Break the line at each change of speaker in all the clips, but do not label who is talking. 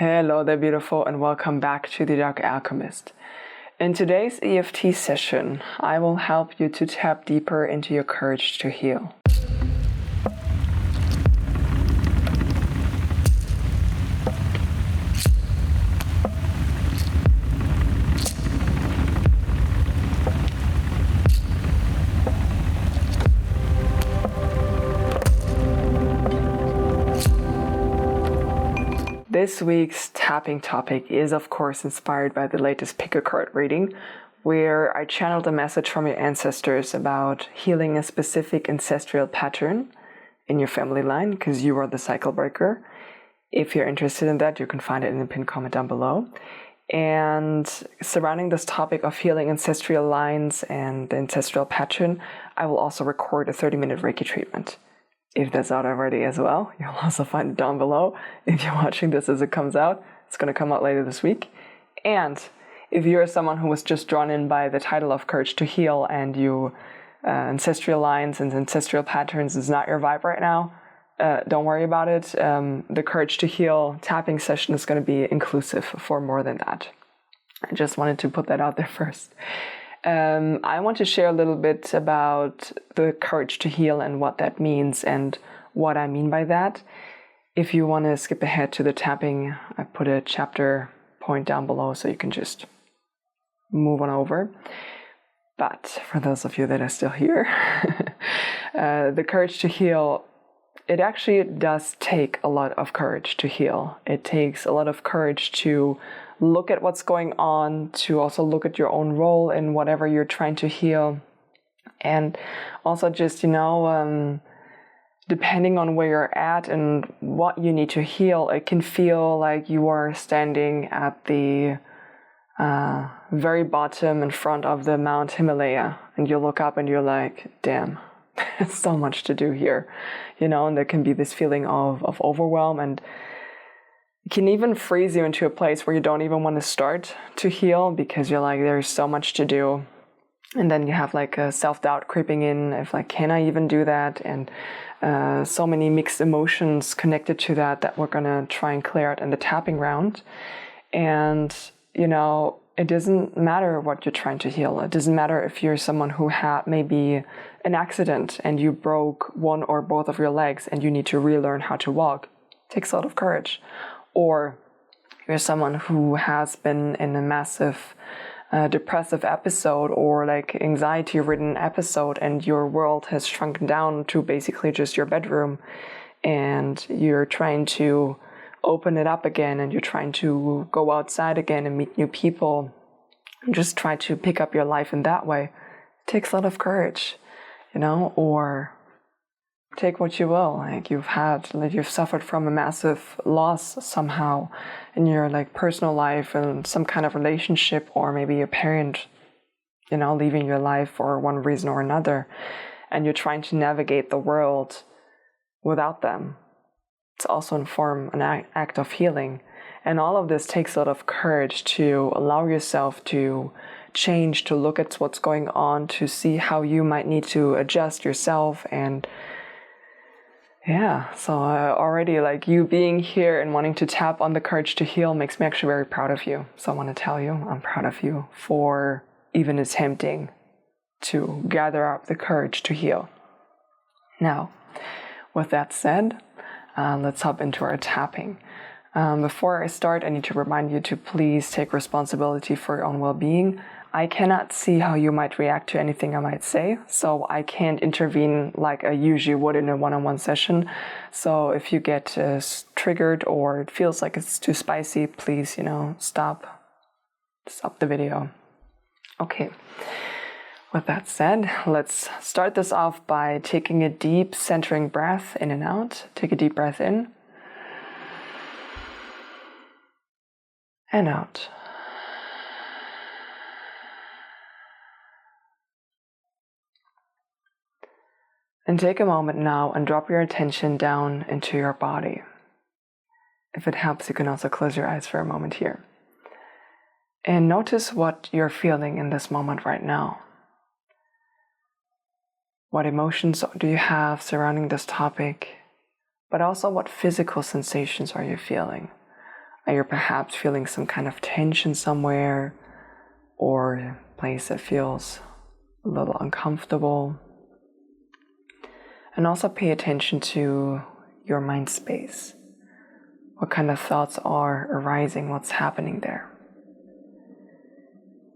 Hello there, beautiful, and welcome back to The Dark Alchemist. In today's EFT session, I will help you to tap deeper into your courage to heal. This week's tapping topic is, of course, inspired by the latest pick a card reading, where I channeled a message from your ancestors about healing a specific ancestral pattern in your family line, because you are the cycle breaker. If you're interested in that, you can find it in the pinned comment down below. And surrounding this topic of healing ancestral lines and the ancestral pattern, I will also record a 30-minute Reiki treatment. If that's out already as well, you'll also find it down below. If you're watching this as it comes out, it's going to come out later this week. And if you're someone who was just drawn in by the title of Courage to Heal and you ancestral lines and ancestral patterns is not your vibe right now, don't worry about it. The Courage to Heal tapping session is going to be inclusive for more than that. I just wanted to put that out there first. I want to share a little bit about the courage to heal and what that means and what I mean by that. If you want to skip ahead to the tapping, I put a chapter point down below so you can just move on over. But for those of you that are still here, the courage to heal, it actually does take a lot of courage to heal. It takes a lot of courage to look at what's going on, to also look at your own role in whatever you're trying to heal. And also just, depending on where you're at and what you need to heal, it can feel like you are standing at the very bottom in front of the Mount Himalaya. And you look up and you're like, damn, there's so much to do here. And there can be this feeling of overwhelm, and it can even freeze you into a place where you don't even want to start to heal because you're like, there's so much to do. And then you have like a self-doubt creeping in if like, can I even do that? And so many mixed emotions connected to that we're going to try and clear out in the tapping round. And, it doesn't matter what you're trying to heal. It doesn't matter if you're someone who had maybe an accident and you broke one or both of your legs and you need to relearn how to walk. It takes a lot of courage. Or you're someone who has been in a massive depressive episode or like anxiety-ridden episode, and your world has shrunken down to basically just your bedroom, and you're trying to open it up again, and you're trying to go outside again and meet new people and just try to pick up your life in that way. It takes a lot of courage, or take what you will. Like you've suffered from a massive loss somehow in your like personal life and some kind of relationship, or maybe your parent, leaving your life for one reason or another, and you're trying to navigate the world without them. It's also an act of healing. And all of this takes a lot of courage to allow yourself to change, to look at what's going on, to see how you might need to adjust yourself. And yeah, so already like you being here and wanting to tap on the courage to heal makes me actually very proud of you. So I want to tell you, I'm proud of you for even attempting to gather up the courage to heal. Now, with that said, let's hop into our tapping. Before I start, I need to remind you to please take responsibility for your own well-being. I cannot see how you might react to anything I might say, so I can't intervene like I usually would in a one-on-one session. So if you get triggered or it feels like it's too spicy, please, stop the video. Okay. With that said, let's start this off by taking a deep centering breath in and out. Take a deep breath in and out. And take a moment now and drop your attention down into your body. If it helps, you can also close your eyes for a moment here. And notice what you're feeling in this moment right now. What emotions do you have surrounding this topic? But also, what physical sensations are you feeling? Are you perhaps feeling some kind of tension somewhere, or a place that feels a little uncomfortable? And also pay attention to your mind space. What kind of thoughts are arising? What's happening there?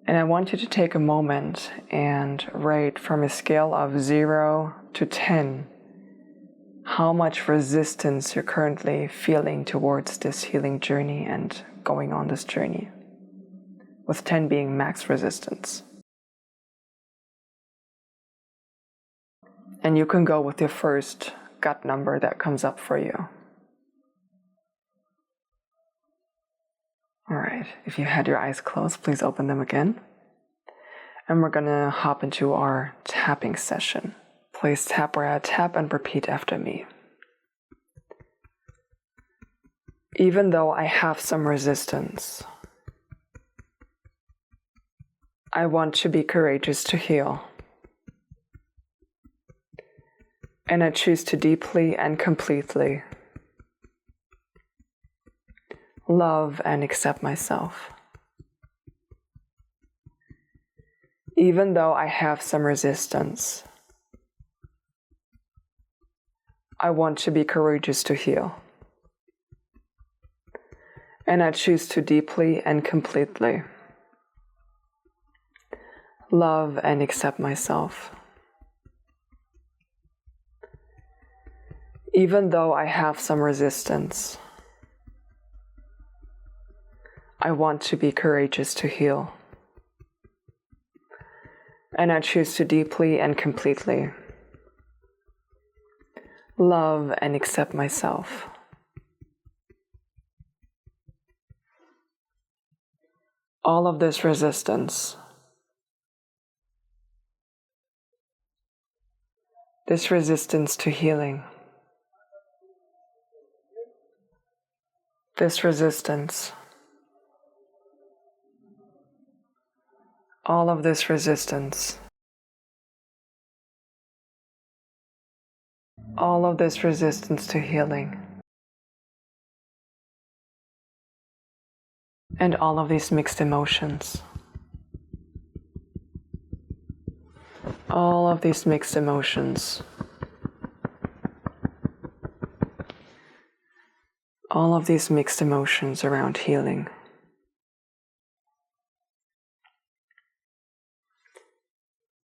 And I want you to take a moment and rate from a scale of 0 to 10 how much resistance you're currently feeling towards this healing journey and going on this journey, with 10 being max resistance. And you can go with your first gut number that comes up for you. All right, if you had your eyes closed, please open them again. And we're gonna hop into our tapping session. Please tap where I tap and repeat after me. Even though I have some resistance, I want to be courageous to heal. And I choose to deeply and completely love and accept myself. Even though I have some resistance, I want to be courageous to heal. And I choose to deeply and completely love and accept myself. Even though I have some resistance, I want to be courageous to heal. And I choose to deeply and completely love and accept myself. All of this resistance, this resistance to healing, this resistance, all of this resistance, all of this resistance to healing, and all of these mixed emotions, all of these mixed emotions, all of these mixed emotions around healing.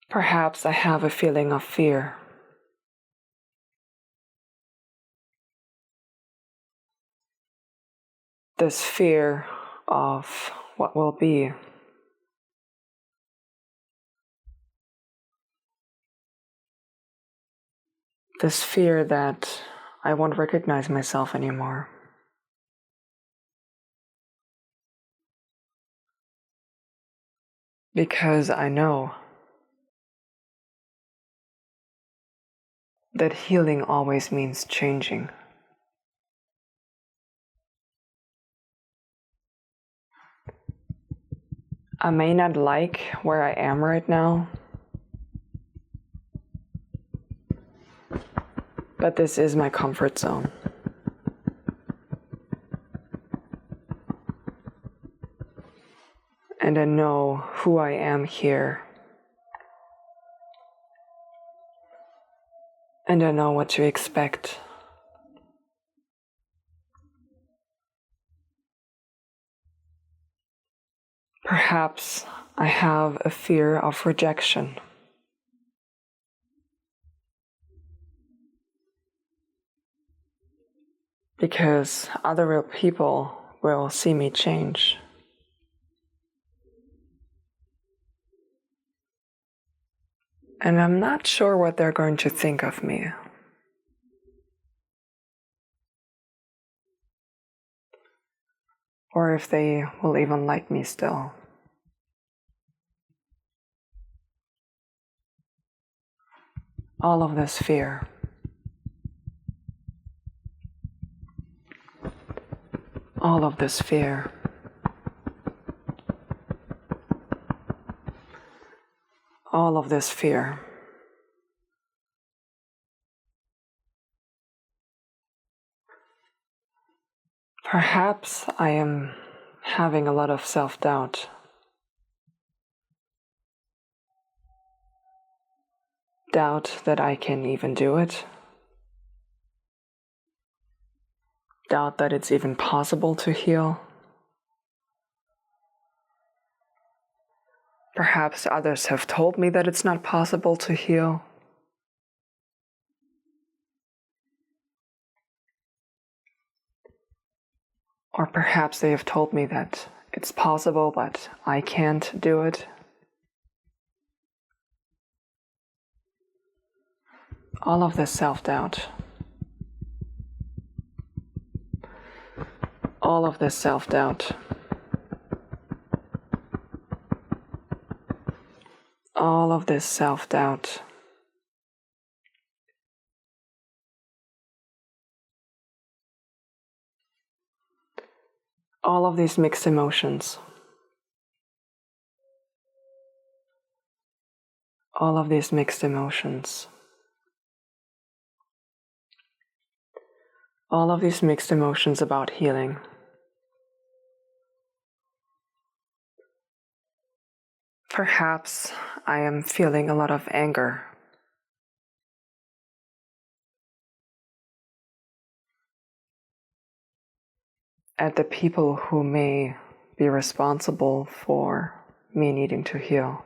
Perhaps I have a feeling of fear. This fear of what will be. This fear that I won't recognize myself anymore. Because I know that healing always means changing. I may not like where I am right now, but this is my comfort zone. And I know who I am here. And I know what to expect. Perhaps I have a fear of rejection. Because other people will see me change. And I'm not sure what they're going to think of me. Or if they will even like me still. All of this fear. All of this fear. All of this fear. Perhaps I am having a lot of self-doubt. Doubt that I can even do it. Doubt that it's even possible to heal. Perhaps others have told me that it's not possible to heal. Or perhaps they have told me that it's possible, but I can't do it. All of this self-doubt. All of this self-doubt. All of this self-doubt. All of these mixed emotions. All of these mixed emotions. All of these mixed emotions about healing. Perhaps I am feeling a lot of anger. At the people who may be responsible for me needing to heal.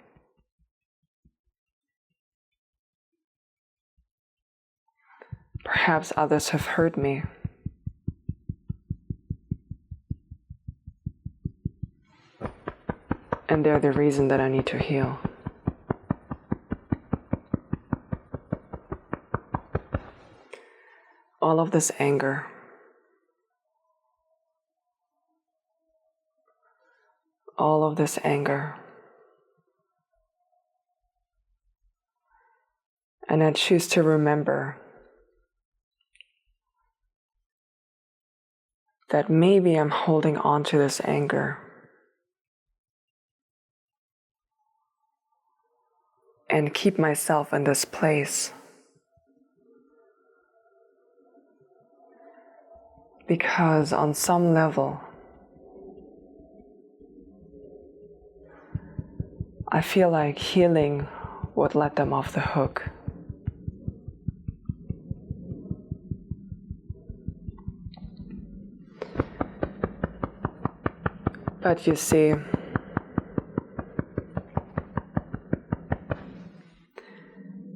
Perhaps others have hurt me. And they're the reason that I need to heal. All of this anger. All of this anger. And I choose to remember that maybe I'm holding on to this anger and keep myself in this place because on some level I feel like healing would let them off the hook. But you see,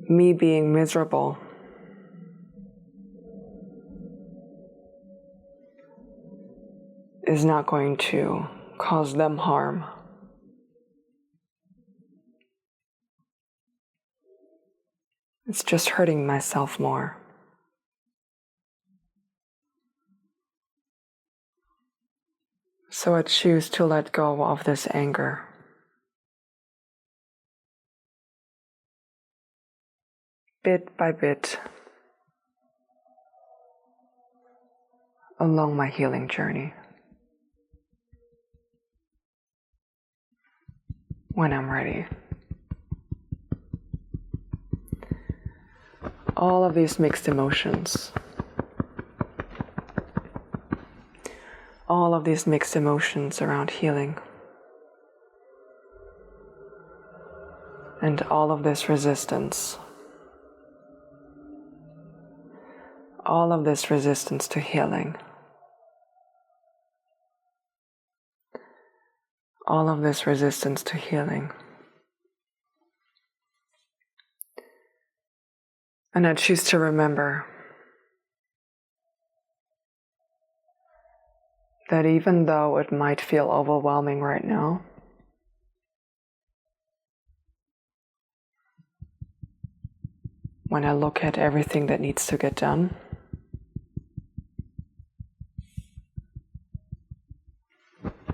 me being miserable is not going to cause them harm. It's just hurting myself more. So I choose to let go of this anger. Bit by bit along my healing journey. When I'm ready. All of these mixed emotions. All of these mixed emotions around healing. And all of this resistance. All of this resistance to healing. All of this resistance to healing. And I choose to remember that even though it might feel overwhelming right now, when I look at everything that needs to get done,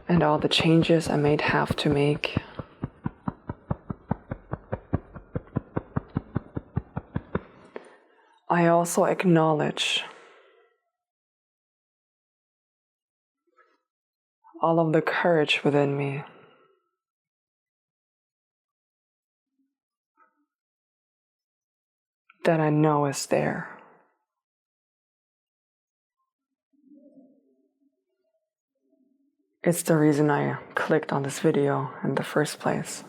and all the changes I may have to make, I also acknowledge all of the courage within me that I know is there. It's the reason I clicked on this video in the first place.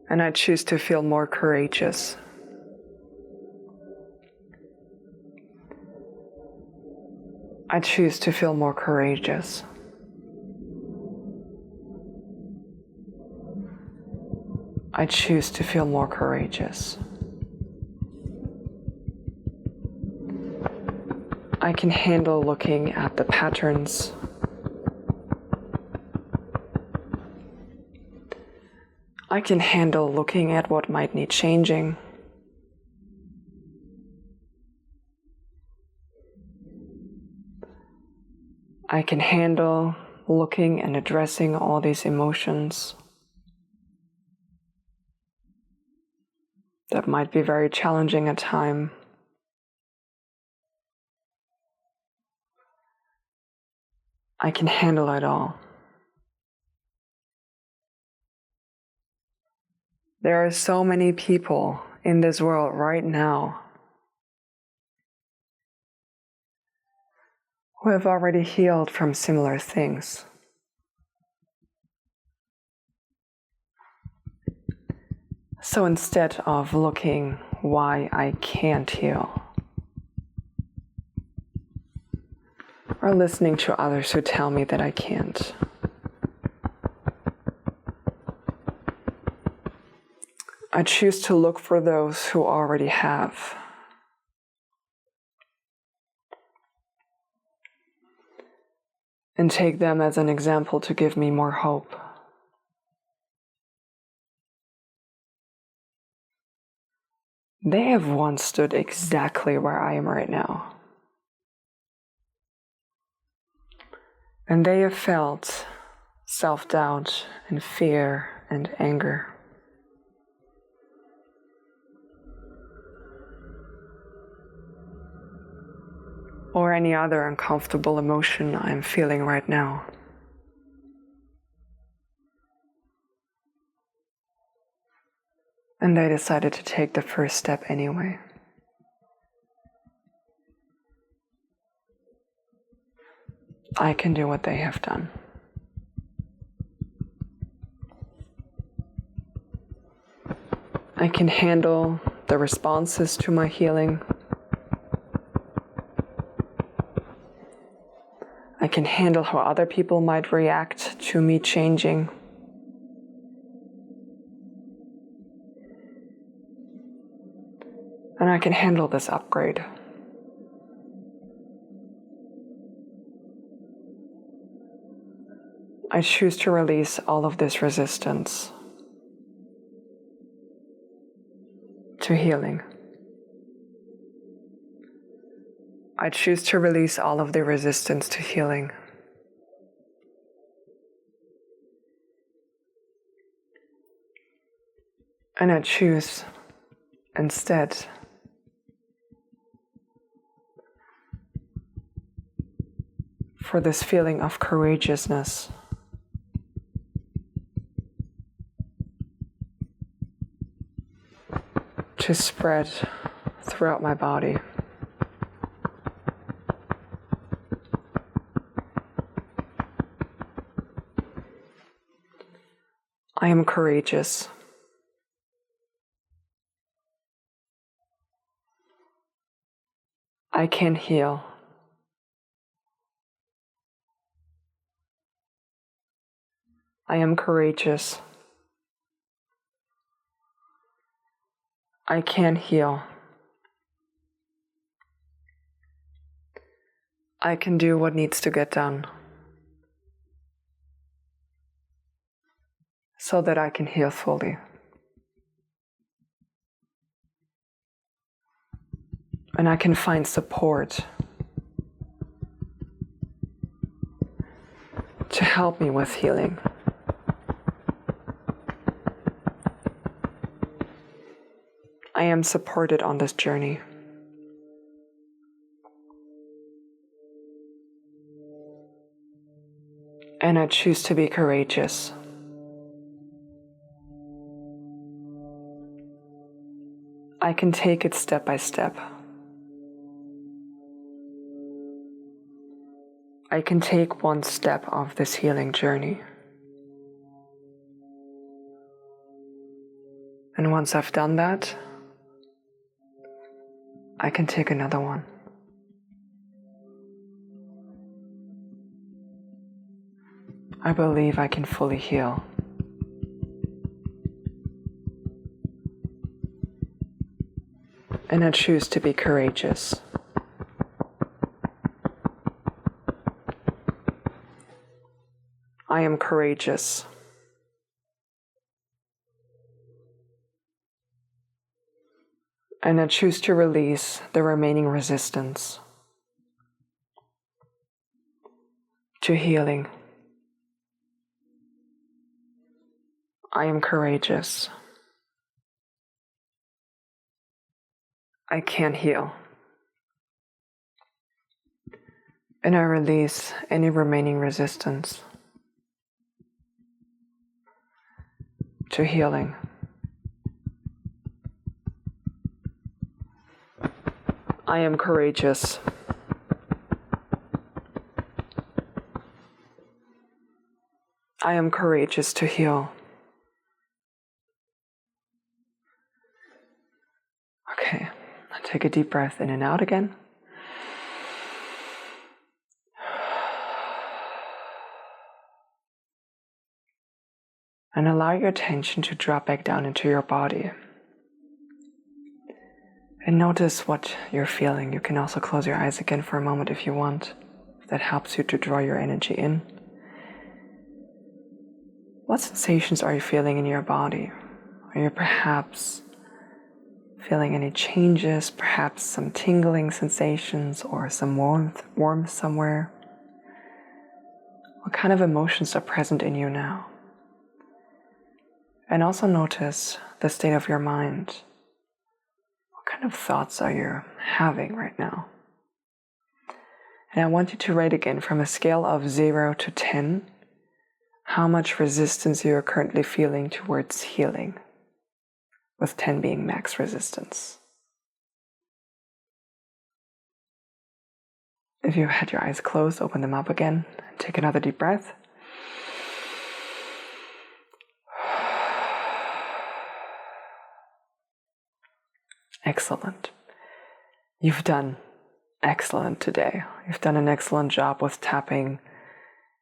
And I choose to feel more courageous. I choose to feel more courageous. I choose to feel more courageous. I can handle looking at the patterns. I can handle looking at what might need changing. I can handle looking and addressing all these emotions that might be very challenging at times. I can handle it all. There are so many people in this world right now who have already healed from similar things. So instead of looking why I can't heal, or listening to others who tell me that I can't, I choose to look for those who already have. And take them as an example to give me more hope. They have once stood exactly where I am right now. And they have felt self-doubt and fear and anger. Or any other uncomfortable emotion I'm feeling right now. And they decided to take the first step anyway. I can do what they have done. I can handle the responses to my healing. I can handle how other people might react to me changing. And I can handle this upgrade. I choose to release all of this resistance to healing. I choose to release all of the resistance to healing. And I choose instead for this feeling of courageousness to spread throughout my body. I am courageous. I can heal. I am courageous. I can heal. I can do what needs to get done so that I can heal fully. And I can find support to help me with healing. I am supported on this journey. And I choose to be courageous. I can take it step by step. I can take one step of this healing journey. And once I've done that, I can take another one. I believe I can fully heal. And I choose to be courageous. I am courageous. And I choose to release the remaining resistance to healing. I am courageous. I can heal. And I release any remaining resistance to healing. I am courageous. I am courageous to heal. Okay, take a deep breath in and out again. And allow your attention to drop back down into your body. And notice what you're feeling. You can also close your eyes again for a moment if you want. If that helps you to draw your energy in. What sensations are you feeling in your body? Are you perhaps feeling any changes, perhaps some tingling sensations or some warmth somewhere? What kind of emotions are present in you now? And also notice the state of your mind. What kind of thoughts are you having right now? And I want you to rate again from a scale of 0 to 10, how much resistance you are currently feeling towards healing, with 10 being max resistance. If you had your eyes closed, open them up again and take another deep breath. Excellent. You've done excellent today. You've done an excellent job with tapping,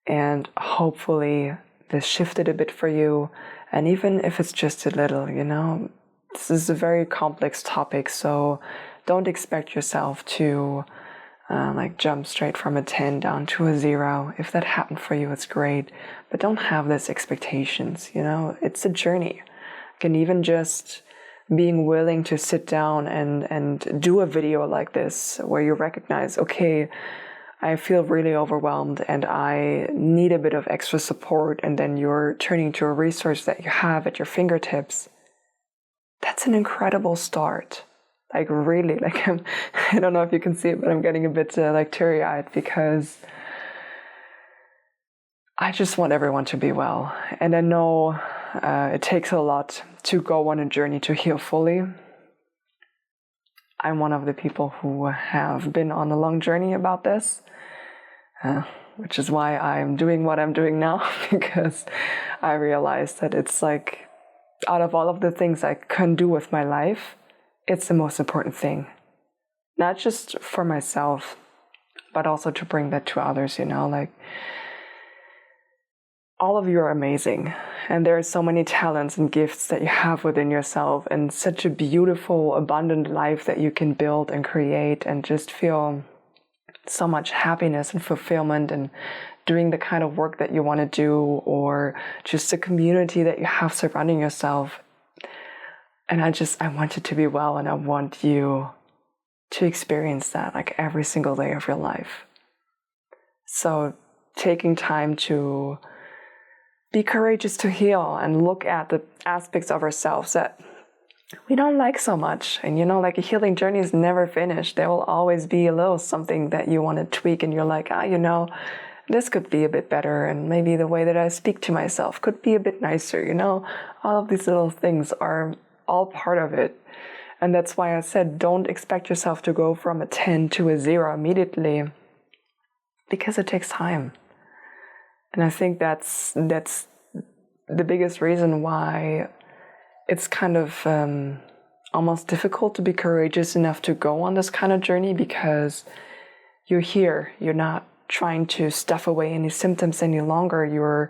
and hopefully this shifted a bit for you. And even if it's just a little, this is a very complex topic, so don't expect yourself to jump straight from a 10 down to a 0. If that happened for you, it's great, but don't have these expectations. It's a journey. You can even just being willing to sit down and do a video like this where you recognize, okay, I feel really overwhelmed and I need a bit of extra support, and then you're turning to a resource that you have at your fingertips. That's an incredible start. Really, I don't know if you can see it, but I'm getting a bit teary-eyed because I just want everyone to be well. And I know it takes a lot to go on a journey to heal fully. I'm one of the people who have been on a long journey about this, which is why I'm doing what I'm doing now, because I realized that it's out of all of the things I can do with my life, it's the most important thing. Not just for myself, but also to bring that to others, all of you are amazing, and there are so many talents and gifts that you have within yourself, and such a beautiful, abundant life that you can build and create and just feel so much happiness and fulfillment and doing the kind of work that you want to do, or just the community that you have surrounding yourself. And I want you to be well, and I want you to experience that every single day of your life. So taking time to be courageous to heal and look at the aspects of ourselves that we don't like so much. And a healing journey is never finished. There will always be a little something that you want to tweak, and you're like, this could be a bit better, and maybe the way that I speak to myself could be a bit nicer. All of these little things are all part of it. And that's why I said, don't expect yourself to go from a 10 to a 0 immediately. because it takes time. And I think that's the biggest reason why it's kind of almost difficult to be courageous enough to go on this kind of journey, because you're here. You're not trying to stuff away any symptoms any longer. You're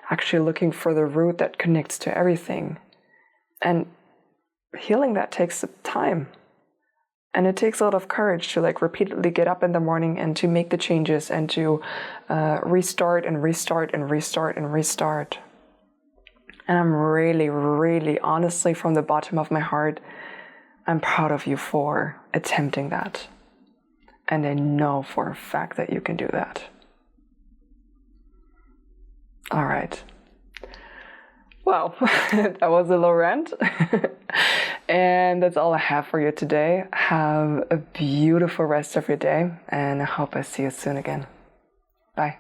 actually looking for the root that connects to everything. And healing that takes time. And it takes a lot of courage to like repeatedly get up in the morning and to make the changes and to restart and restart and restart and restart. And I'm really, really, honestly, from the bottom of my heart, I'm proud of you for attempting that. And I know for a fact that you can do that. All right. Well, that was a little rant. And that's all I have for you today. Have a beautiful rest of your day, and I hope I see you soon again. Bye.